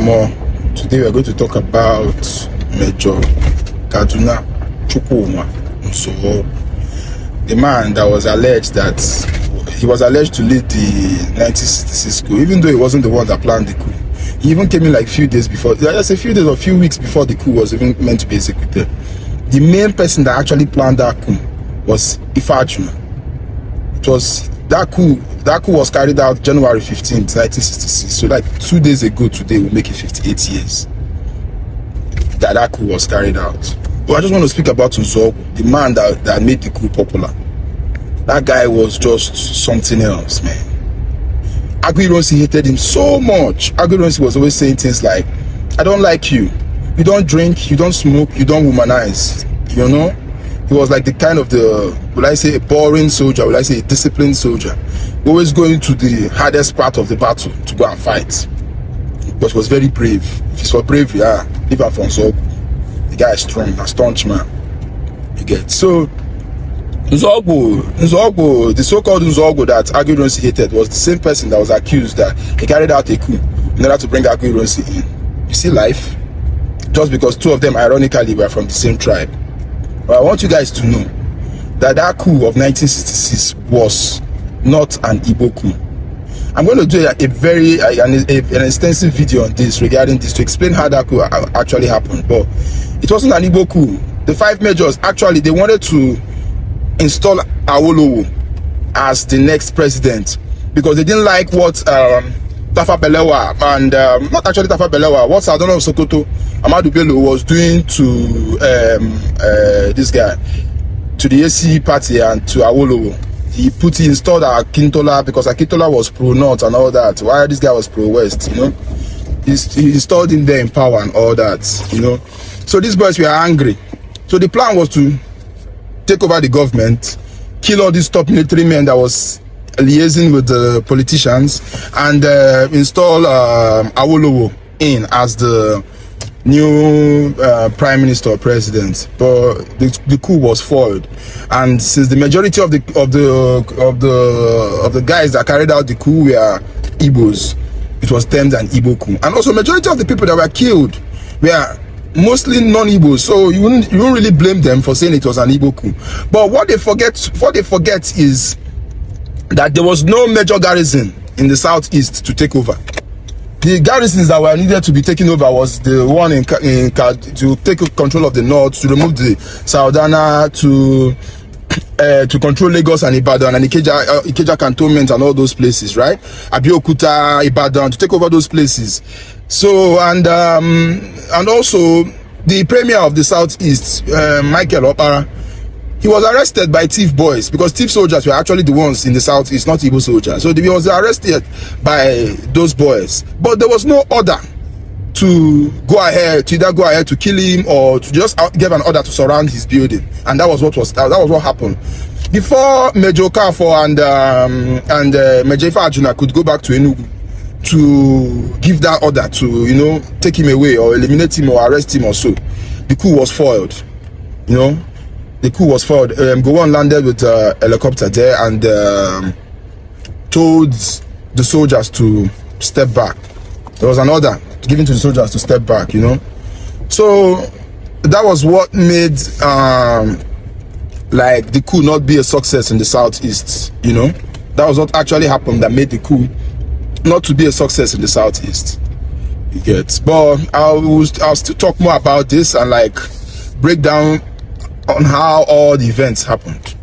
Today we are going to talk about Major Kaduna Chukwuma Nzeogwu, the man that was alleged to lead the 1966 coup, even though he wasn't the one that planned the coup. He even came in like a few days before, just a few days or a few weeks before the coup was even meant to be executed. The main person that actually planned that coup was Ifajuna. It was that coup was carried out January 15th, 1966. So like 2 days ago today will make it 58 years that coup was carried out. But I just want to speak about Nzeogwu, the man that made the coup popular. That guy was just something else, man. Agui hated him so much. Agui was always saying things like, I don't like you. You don't drink, you don't smoke, you don't womanize. You know? He was like the kind of will I say a boring soldier, will I say a disciplined soldier, always going to the hardest part of the battle to go and fight. But he was very brave. If he's for brave, yeah, leave him from Nzeogwu. The guy is strong, a staunch man. You get. So Nzeogwu, the so-called Nzeogwu that Agui hated was the same person that was accused that he carried out a coup in order to bring Agui in. You see life? Just because two of them ironically were from the same tribe. But I want you guys to know that coup of 1966 was not an Igbo coup. I'm going to do an extensive video on this regarding this to explain how that coup actually happened. But it wasn't an Igbo coup. The five majors actually they wanted to install Awolowo as the next president because they didn't like what Tafa Balewa and not actually Tafa Balewa, what Sardauna of Sokoto Ahmadu Bello was doing to this guy, to the AC party and to Awolowo. He installed Akintola because Akintola was pro-North and all that, while this guy was pro-West, you know. He installed him there in power and all that, you know. So these boys were angry. So the plan was to take over the government, kill all these top military men that was liaising with the politicians, and install Awolowo in as the new prime minister or president. But the coup was foiled, and since the majority of the guys that carried out the coup were Igbos, it was termed an Igbo coup. And also majority of the people that were killed were mostly non-Igbos, so you won't really blame them for saying it was an Igbo coup. But what they forget is that there was no major garrison in the southeast to take over. The garrisons that were needed to be taken over was the one to take control of the north, to remove the Sardauna, to control Lagos and Ibadan and Ikeja cantonment and all those places, right? Abeokuta, Ibadan, to take over those places. So and also the premier of the southeast, Michael Opara, he was arrested by thief boys because thief soldiers were actually the ones in the southeast, not Igbo soldiers. So he was arrested by those boys, but there was no order to either go ahead to kill him or to just give an order to surround his building, and that was what happened. Before Major Kafo and Major Ifajuna could go back to Enugu to give that order to, you know, take him away or eliminate him or arrest him or so, the coup was foiled. You know, the coup was foiled. Gowon landed with a helicopter there and told the soldiers to step back. There was an order given to the soldiers to step back, you know. So that was what made like the coup not be a success in the southeast, you know. That was what actually happened that made the coup not to be a success in the southeast. You get. But I'll still talk more about this and like break down on how all the events happened.